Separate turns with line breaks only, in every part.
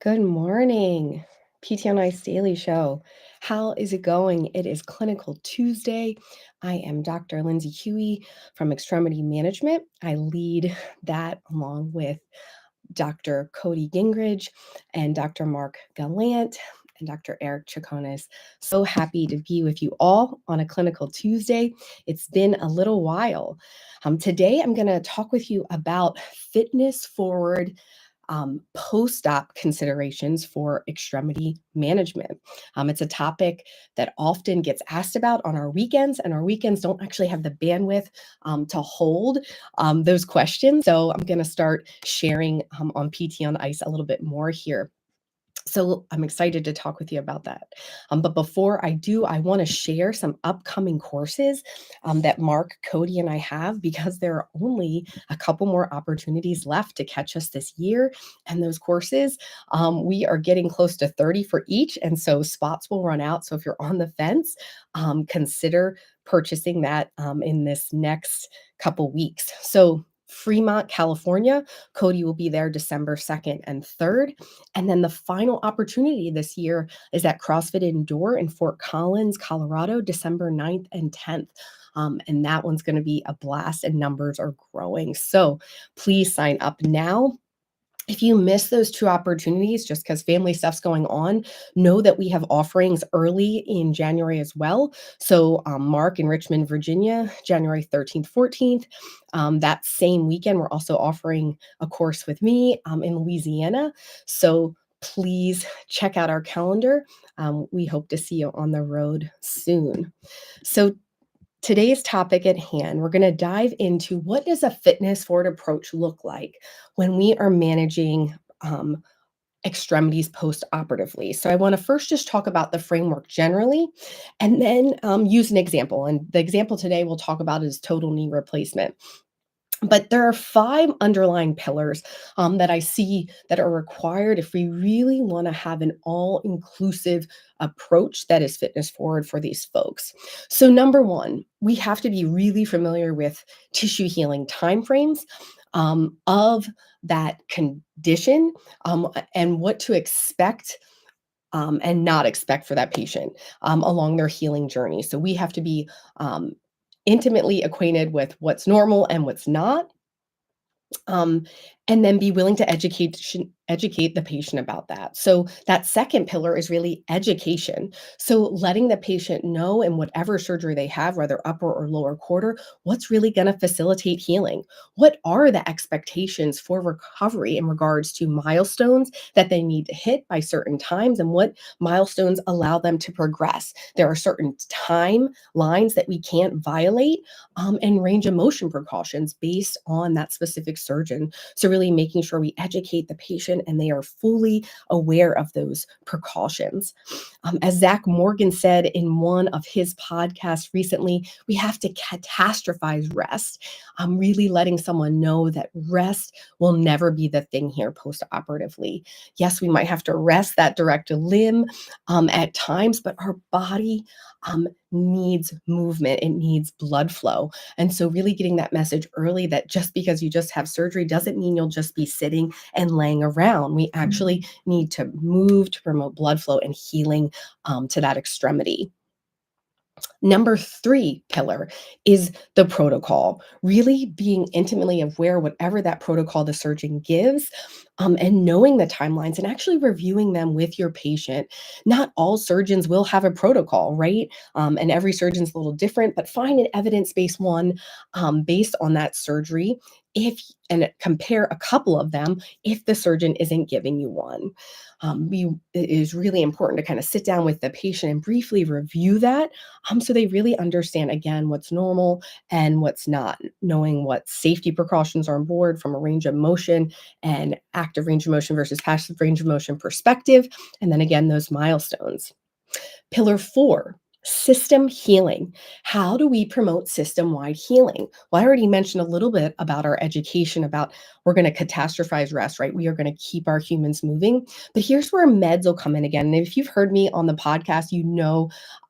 Good morning, PTNI's Daily Show. How is it going? It is Clinical Tuesday. I am Dr. Lindsay Huey from Extremity Management. I lead that along with Dr. Cody Gingrich and Dr. Mark Gallant and Dr. Eric Chaconis. So happy to be with you all on a Clinical Tuesday. It's been a little while. Today, I'm going to talk with you about fitness forward post-op considerations for extremity management. It's a topic that often gets asked about on our weekends, and our weekends don't actually have the bandwidth to hold those questions. So I'm going to start sharing on PT on Ice a little bit more here. So I'm excited to talk with you about that. But before I do, I want to share some upcoming courses that Mark, Cody, and I have because there are only a couple more opportunities left to catch us this year. And those courses, we are getting close to 30 for each. And so spots will run out. So if you're on the fence, consider purchasing that in this next couple weeks. So Fremont, California, Cody will be there December 2nd and 3rd. And then the final opportunity this year is at CrossFit Indoor in Fort Collins, Colorado, December 9th and 10th. And that one's going to be a blast and numbers are growing. So please sign up now. If you miss those two opportunities just because family stuff's going on, know that we have offerings early in January as well. So Mark in Richmond, Virginia, January 13th, 14th. That same weekend, we're also offering a course with me in Louisiana. So please check out our calendar. We hope to see you on the road soon. So today's topic at hand, we're going to dive into what does a fitness forward approach look like when we are managing extremities post-operatively. So I want to first just talk about the framework generally, and then use an example. And the example today we'll talk about is total knee replacement. But there are 5 underlying pillars that I see that are required if we really want to have an all-inclusive approach that is fitness forward for these folks. So number 1, we have to be really familiar with tissue healing timeframes of that condition and what to expect and not expect for that patient along their healing journey. So we have to be intimately acquainted with what's normal and what's not, um, and then be willing to educate the patient about that. So that second pillar is really education. So letting the patient know in whatever surgery they have, whether upper or lower quarter, what's really going to facilitate healing. What are the expectations for recovery in regards to milestones that they need to hit by certain times, and what milestones allow them to progress. There are certain timelines that we can't violate, and range of motion precautions based on that specific surgeon. So really making sure we educate the patient and they are fully aware of those precautions. As Zach Morgan said in one of his podcasts recently, we have to catastrophize rest. Really letting someone know that rest will never be the thing here post-operatively. Yes, we might have to rest that direct limb at times, but our body needs movement. It needs blood flow. And so really getting that message early that just because you just have surgery doesn't mean you'll just be sitting and laying around. We actually need to move to promote blood flow and healing to that extremity. Number 3 pillar is the protocol, really being intimately aware whatever that protocol the surgeon gives, and knowing the timelines and actually reviewing them with your patient. Not all surgeons will have a protocol, right? And every surgeon's a little different, but find an evidence-based one based on that surgery and compare a couple of them if the surgeon isn't giving you one. It is really important to kind of sit down with the patient and briefly review that so they really understand, again, what's normal and what's not, knowing what safety precautions are on board from a range of motion and active range of motion versus passive range of motion perspective, and then again, those milestones. Pillar 4, system healing. How do we promote system-wide healing? Well, I already mentioned a little bit about our education about we're going to catastrophize rest, right? We are going to keep our humans moving. But here's where meds will come in again. And if you've heard me on the podcast, you know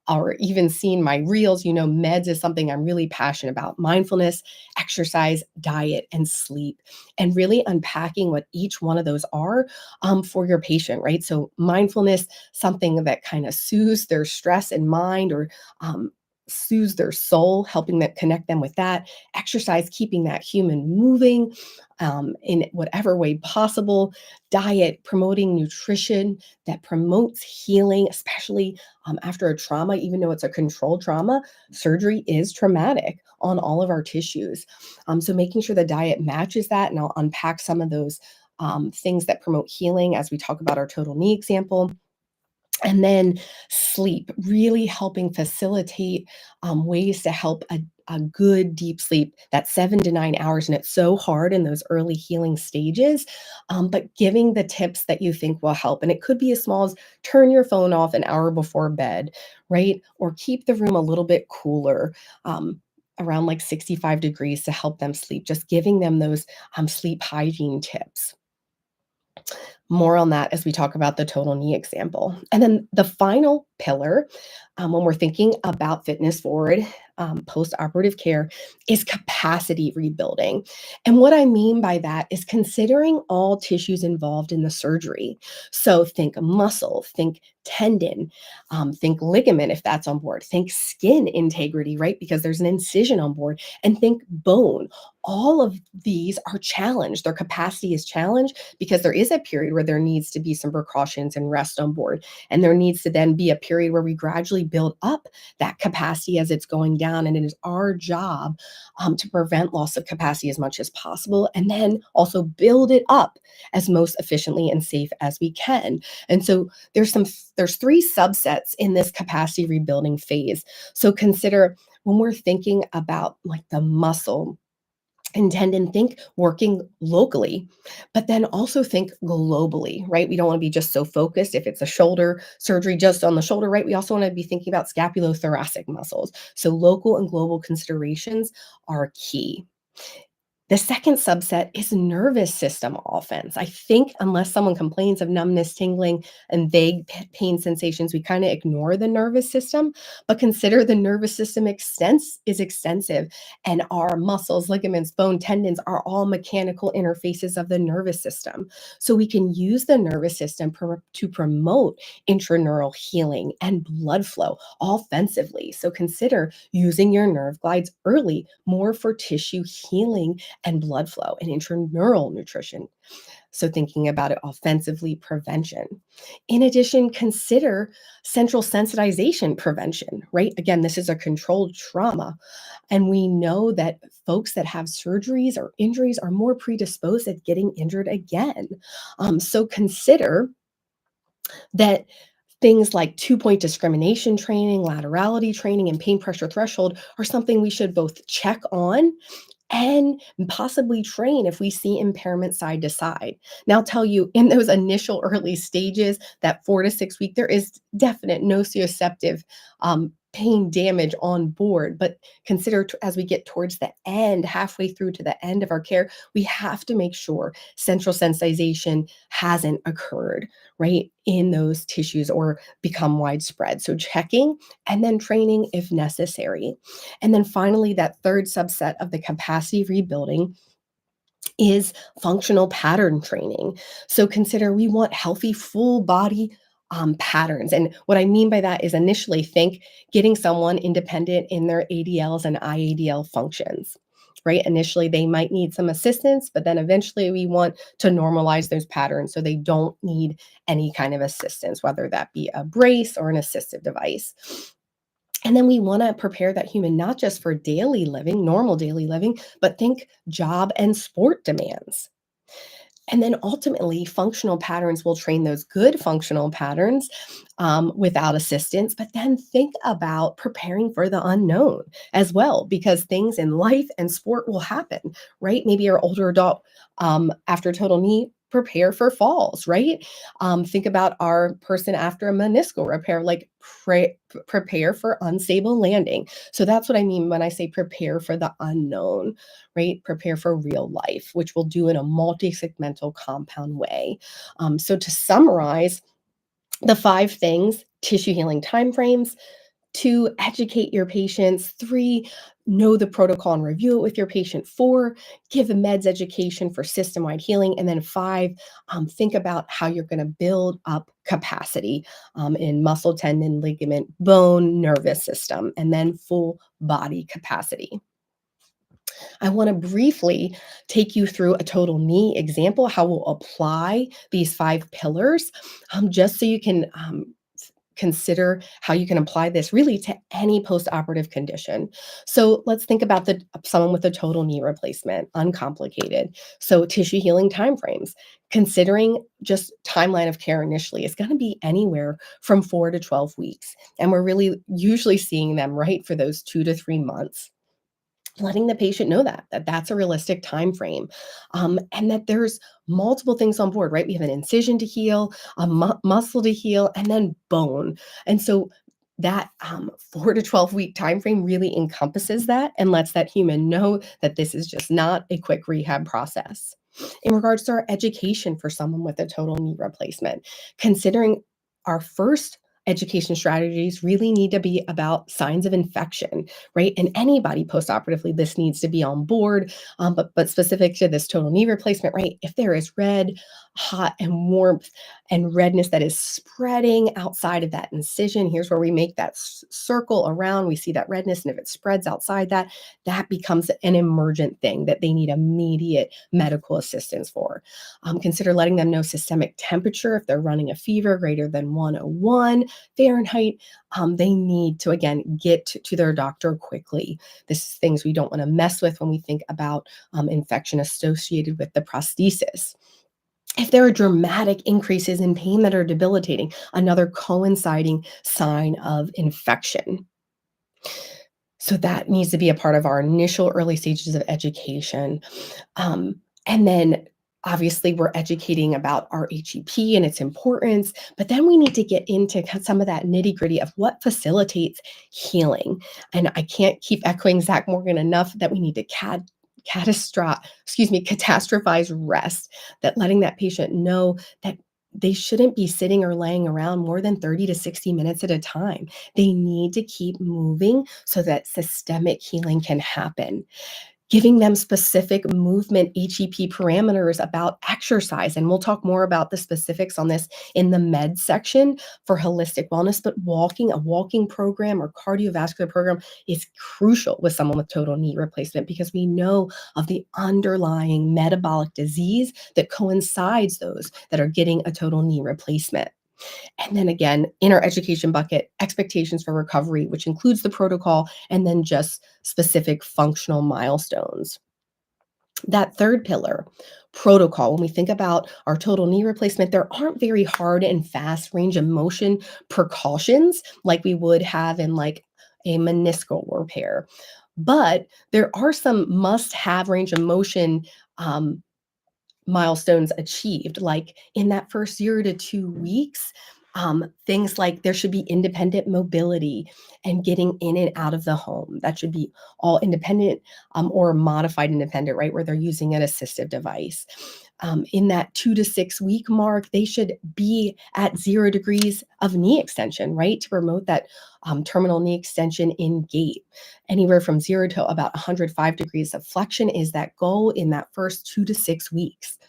or even seen my reels, meds is something I'm really passionate about. Mindfulness, exercise, diet, and sleep, and really unpacking what each one of those are for your patient, right? So, mindfulness, something that kind of soothes their stress and mind, or soothes their soul, helping that connect them with that. Exercise, keeping that human moving in whatever way possible. Diet, promoting nutrition that promotes healing, especially after a trauma, even though it's a controlled trauma, surgery is traumatic on all of our tissues. So making sure the diet matches that, and I'll unpack some of those things that promote healing as we talk about our total knee example. And then sleep, really helping facilitate ways to help a good deep sleep, that 7 to 9 hours. And it's so hard in those early healing stages, but giving the tips that you think will help. And it could be as small as turn your phone off an hour before bed, right? Or keep the room a little bit cooler. Around like 65 degrees to help them sleep, just giving them those sleep hygiene tips. More on that as we talk about the total knee example. And then the final pillar, when we're thinking about fitness forward post-operative care, is capacity rebuilding. And what I mean by that is considering all tissues involved in the surgery. So think muscle, think tendon, think ligament if that's on board, think skin integrity, right? Because there's an incision on board, and think bone. All of these are challenged. Their capacity is challenged because there is a period where there needs to be some precautions and rest on board. And there needs to then be a period where we gradually build up that capacity as it's going down. And it is our job to prevent loss of capacity as much as possible, and then also build it up as most efficiently and safe as we can. And so there's three subsets in this capacity rebuilding phase. So consider when we're thinking about like the muscle and tendon, think working locally, but then also think globally, right? We don't want to be just so focused. If it's a shoulder surgery just on the shoulder, right? We also want to be thinking about scapulothoracic muscles. So local and global considerations are key. The second subset is nervous system offense. I think unless someone complains of numbness, tingling, and vague pain sensations, we kind of ignore the nervous system. But consider the nervous system is extensive, and our muscles, ligaments, bone, tendons are all mechanical interfaces of the nervous system. So we can use the nervous system to promote intraneural healing and blood flow offensively. So consider using your nerve glides early, more for tissue healing and blood flow and intraneural nutrition. So, thinking about it offensively, prevention. In addition, consider central sensitization prevention, right? Again, this is a controlled trauma. And we know that folks that have surgeries or injuries are more predisposed at getting injured again. So, consider that things like 2-point discrimination training, laterality training, and pain pressure threshold are something we should both check on and possibly train if we see impairment side to side. Now, I'll tell you, in those initial early stages, that 4 to 6 week, there is definite nociceptive pain damage on board. But consider as we get towards the end, halfway through to the end of our care, we have to make sure central sensitization hasn't occurred, right, in those tissues or become widespread. So, checking and then training if necessary. And then finally, that third subset of the capacity rebuilding is functional pattern training. So consider we want healthy full body patterns. And what I mean by that is initially think getting someone independent in their ADLs and IADL functions. Right? Initially, they might need some assistance, but then eventually we want to normalize those patterns so they don't need any kind of assistance, whether that be a brace or an assistive device. And then we want to prepare that human not just for daily living, normal daily living, but think job and sport demands. And then ultimately, functional patterns will train those good functional patterns without assistance. But then think about preparing for the unknown as well, because things in life and sport will happen, right? Maybe your older adult after total knee. Prepare for falls, right? Think about our person after a meniscal repair, like prepare for unstable landing. So that's what I mean when I say prepare for the unknown, right? Prepare for real life, which we'll do in a multi-segmental compound way. So to summarize, the five things: tissue healing timeframes, 2, educate your patients. 3, know the protocol and review it with your patient. 4, give a meds education for system-wide healing. And then 5, think about how you're going to build up capacity in muscle, tendon, ligament, bone, nervous system, and then full body capacity. I want to briefly take you through a total knee example, how we'll apply these 5 pillars, just so you can consider how you can apply this really to any postoperative condition. So let's think about someone with a total knee replacement, uncomplicated. So tissue healing timeframes, considering just timeline of care initially is going to be anywhere from 4 to 12 weeks. And we're really usually seeing them right for those 2 to 3 months, letting the patient know that that's a realistic time frame, and that there's multiple things on board, right? We have an incision to heal, a muscle to heal, and then bone. And so that 4 to 12-week time frame really encompasses that and lets that human know that this is just not a quick rehab process. In regards to our education for someone with a total knee replacement, considering our first education strategies really need to be about signs of infection, right? And anybody postoperatively, this needs to be on board. But specific to this total knee replacement, right? If there is red, hot, and warmth and redness that is spreading outside of that incision, here's where we make that circle around. We see that redness, and if it spreads outside that, that becomes an emergent thing that they need immediate medical assistance for. Consider letting them know systemic temperature. If they're running a fever greater than 101 Fahrenheit, they need to, again, get to their doctor quickly. This is things we don't want to mess with when we think about infection associated with the prosthesis. If there are dramatic increases in pain that are debilitating, another coinciding sign of infection. So that needs to be a part of our initial early stages of education. And then obviously we're educating about our HEP and its importance, but then we need to get into some of that nitty gritty of what facilitates healing. And I can't keep echoing Zach Morgan enough that we need to catastrophize rest, that letting that patient know that they shouldn't be sitting or laying around more than 30 to 60 minutes at a time. They need to keep moving so that systemic healing can happen. Giving them specific movement HEP parameters about exercise. And we'll talk more about the specifics on this in the med section for holistic wellness. But a walking program or cardiovascular program is crucial with someone with total knee replacement, because we know of the underlying metabolic disease that coincides those that are getting a total knee replacement. And then again, in our education bucket, expectations for recovery, which includes the protocol and then just specific functional milestones. That third pillar, protocol, when we think about our total knee replacement, there aren't very hard and fast range of motion precautions like we would have in like a meniscal repair. But there are some must have range of motion um, milestones achieved, like in that first 0 to 2 weeks, things like there should be independent mobility and getting in and out of the home. That should be all independent, or modified independent, right, where they're using an assistive device. In that 2 to 6 week mark, they should be at 0 degrees of knee extension, right, to promote that terminal knee extension in gait. Anywhere from 0 to about 105 degrees of flexion is that goal in that first 2 to 6 weeks.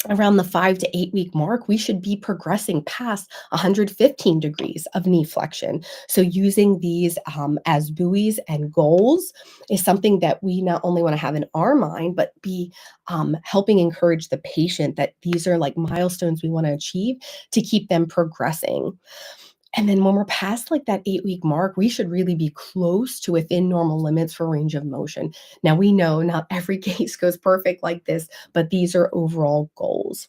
Around the 5 to 8 week mark, we should be progressing past 115 degrees of knee flexion. So using these as buoys and goals is something that we not only want to have in our mind, but be helping encourage the patient that these are like milestones we want to achieve to keep them progressing. And then when we're past like that 8 week mark, we should really be close to within normal limits for range of motion. Now, we know not every case goes perfect like this, but these are overall goals.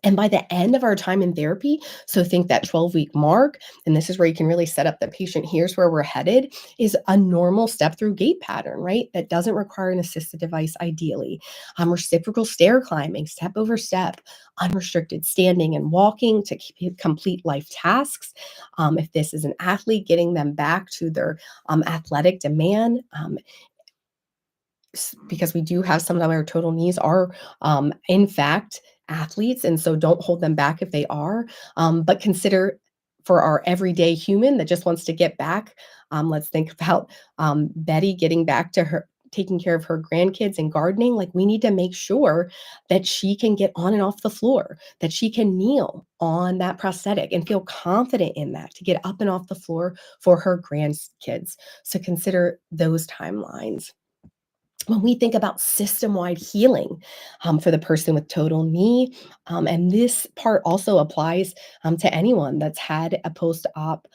And by the end of our time in therapy, so think that 12-week mark, and this is where you can really set up the patient, here's where we're headed, is a normal step through gait pattern, right? That doesn't require an assisted device ideally. Reciprocal stair climbing, step over step, unrestricted standing and walking to complete life tasks. If this is an athlete, getting them back to their athletic demand. Because we do have some of our total knees are, in fact, athletes, and so don't hold them back if they are. But consider for our everyday human that just wants to get back, let's think about Betty getting back to her taking care of her grandkids and gardening. Like, we need to make sure that she can get on and off the floor, that she can kneel on that prosthetic and feel confident in that to get up and off the floor for her grandkids. So consider those timelines. When we think about system-wide healing, for the person with total knee, and this part also applies, to anyone that's had a post-op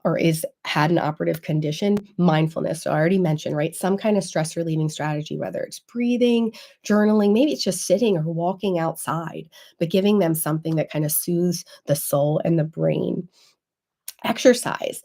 or is had an operative condition, mindfulness. So I already mentioned, right? Some kind of stress relieving strategy, whether it's breathing, journaling, maybe it's just sitting or walking outside, but giving them something that kind of soothes the soul and the brain. Exercise.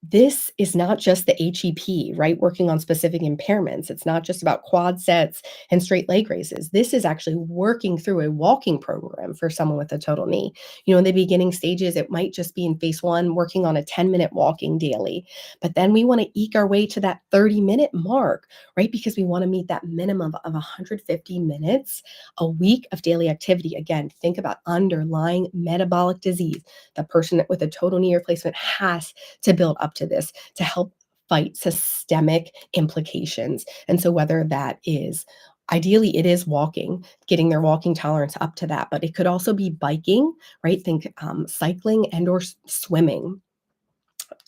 This is not just the HEP, right? Working on specific impairments. It's not just about quad sets and straight leg raises. This is actually working through a walking program for someone with a total knee. In the beginning stages, it might just be in phase one, working on a 10-minute walking daily. But then we want to eke our way to that 30-minute mark, right? Because we want to meet that minimum of 150 minutes a week of daily activity. Again, think about underlying metabolic disease. The person with a total knee replacement has to build up to this to help fight systemic implications. And so, whether that is ideally, it is walking, getting their walking tolerance up to that, but it could also be biking, right? Think cycling and or swimming.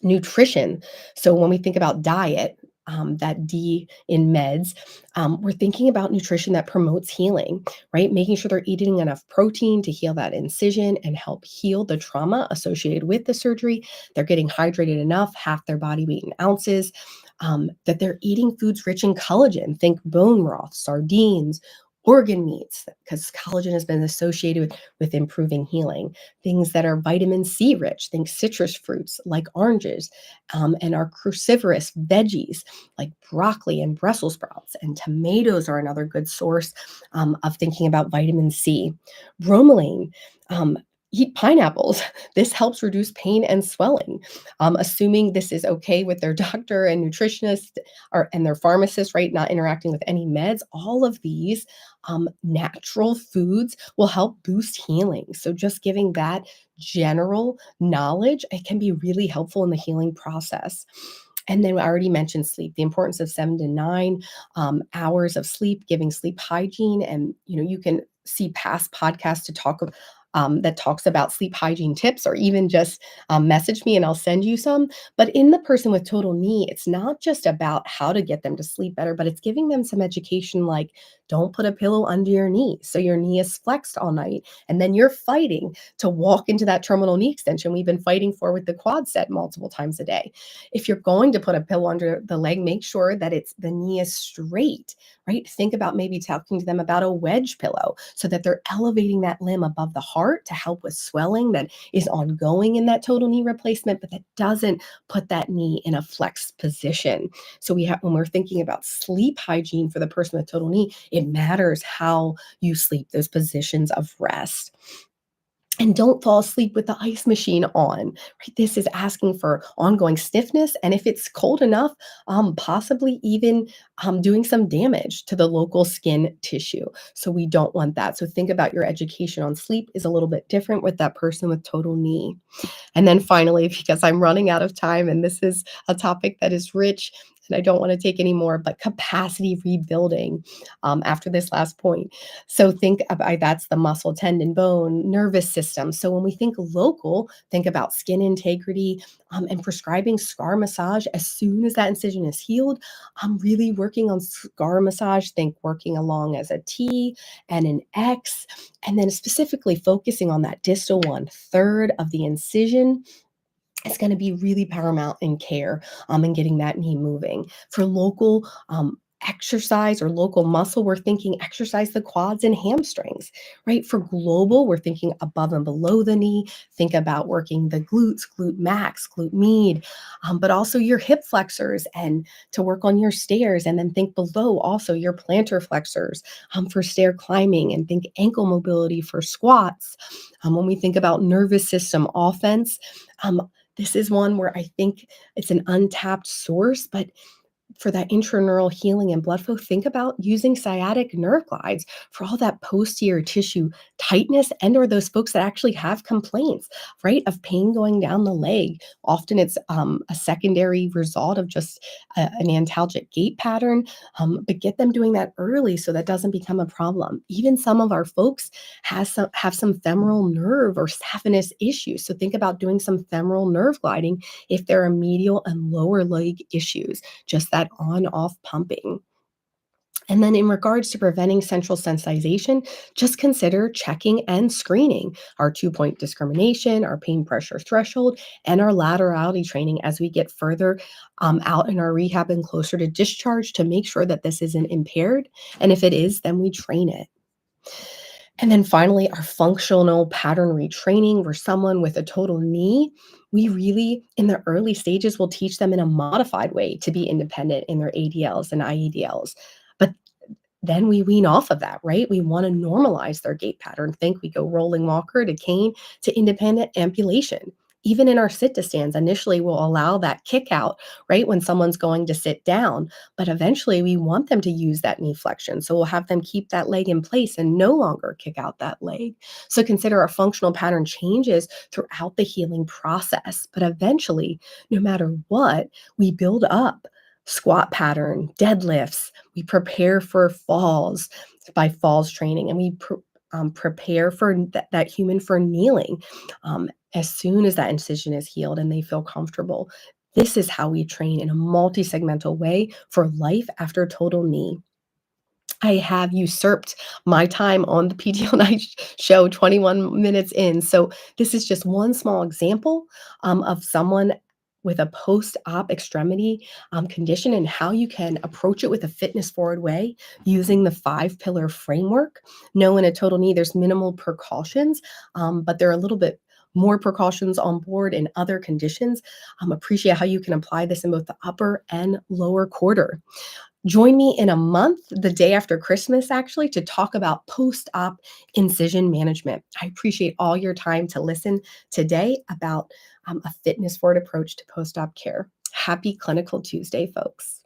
Nutrition. So when we think about diet, that D in meds, we're thinking about nutrition that promotes healing, right? Making sure they're eating enough protein to heal that incision and help heal the trauma associated with the surgery. They're getting hydrated enough, half their body weight in ounces. That they're eating foods rich in collagen. Think bone broth, sardines, organ meats, because collagen has been associated with improving healing. Things that are vitamin C rich, think citrus fruits like oranges, and our cruciferous veggies like broccoli and Brussels sprouts, and tomatoes are another good source of thinking about vitamin C. Bromelain. Eat pineapples. This helps reduce pain and swelling. Assuming this is okay with their doctor and nutritionist and their pharmacist, right? Not interacting with any meds. All of these natural foods will help boost healing. So just giving that general knowledge, it can be really helpful in the healing process. And then I already mentioned sleep, the importance of 7 to 9 hours of sleep, giving sleep hygiene. And you can see past podcasts to talk that talks about sleep hygiene tips, or even just message me and I'll send you some. But in the person with total knee, it's not just about how to get them to sleep better, but it's giving them some education like, don't put a pillow under your knee so your knee is flexed all night. And then you're fighting to walk into that terminal knee extension we've been fighting for with the quad set multiple times a day. If you're going to put a pillow under the leg, make sure that the knee is straight, right? Think about maybe talking to them about a wedge pillow so that they're elevating that limb above the heart to help with swelling that is ongoing in that total knee replacement, but that doesn't put that knee in a flexed position. So when we're thinking about sleep hygiene for the person with total knee, it matters how you sleep, those positions of rest. And don't fall asleep with the ice machine on, right? This is asking for ongoing stiffness, and if it's cold enough, possibly even doing some damage to the local skin tissue. So we don't want that. So think about your education on sleep is a little bit different with that person with total knee. And then finally, because I'm running out of time and this is a topic that is rich and I don't want to take any more, but capacity rebuilding after this last point. So think about that's the muscle, tendon, bone, nervous system. So when we think local, think about skin integrity and prescribing scar massage as soon as that incision is healed. I'm really working on scar massage, think working along as a T and an X, and then specifically focusing on that distal 1/3 of the incision is going to be really paramount in care and getting that knee moving. For local exercise or local muscle, we're thinking exercise the quads and hamstrings, right? For global, we're thinking above and below the knee. Think about working the glutes, glute max, glute med, but also your hip flexors and to work on your stairs. And then think below also your plantar flexors for stair climbing, and think ankle mobility for squats. When we think about nervous system offense, this is one where I think it's an untapped source, but for that intraneural healing and blood flow, think about using sciatic nerve glides for all that posterior tissue tightness and or those folks that actually have complaints, right, of pain going down the leg. Often it's a secondary result of just an antalgic gait pattern, but get them doing that early so that doesn't become a problem. Even some of our folks have some femoral nerve or saphenous issues. So think about doing some femoral nerve gliding if there are medial and lower leg issues, just that on off pumping. And then, in regards to preventing central sensitization, just consider checking and screening our 2 point discrimination, our pain pressure threshold, and our laterality training as we get further out in our rehab and closer to discharge to make sure that this isn't impaired. And if it is, then we train it. And then finally, our functional pattern retraining for someone with a total knee. We really, in the early stages, will teach them in a modified way to be independent in their ADLs and IEDLs. But then we wean off of that, right? We want to normalize their gait pattern. Think we go rolling walker to cane to independent ambulation. Even in our sit to stands, initially we'll allow that kick out, right? When someone's going to sit down, but eventually we want them to use that knee flexion. So we'll have them keep that leg in place and no longer kick out that leg. So consider our functional pattern changes throughout the healing process. But eventually, no matter what, we build up squat pattern, deadlifts, we prepare for falls by falls training, and we prepare for that human for kneeling as soon as that incision is healed and they feel comfortable. This is how we train in a multi-segmental way for life after total knee. I have usurped my time on the PTO Night show 21 minutes in. So this is just one small example of someone with a post-op extremity condition and how you can approach it with a fitness forward way using the 5 pillar framework. No, in a total knee, there's minimal precautions, but there are a little bit more precautions on board in other conditions. Appreciate how you can apply this in both the upper and lower quarter. Join me in a month, the day after Christmas, actually, to talk about post op incision management. I appreciate all your time to listen today about a fitness forward approach to post op care. Happy Clinical Tuesday, folks.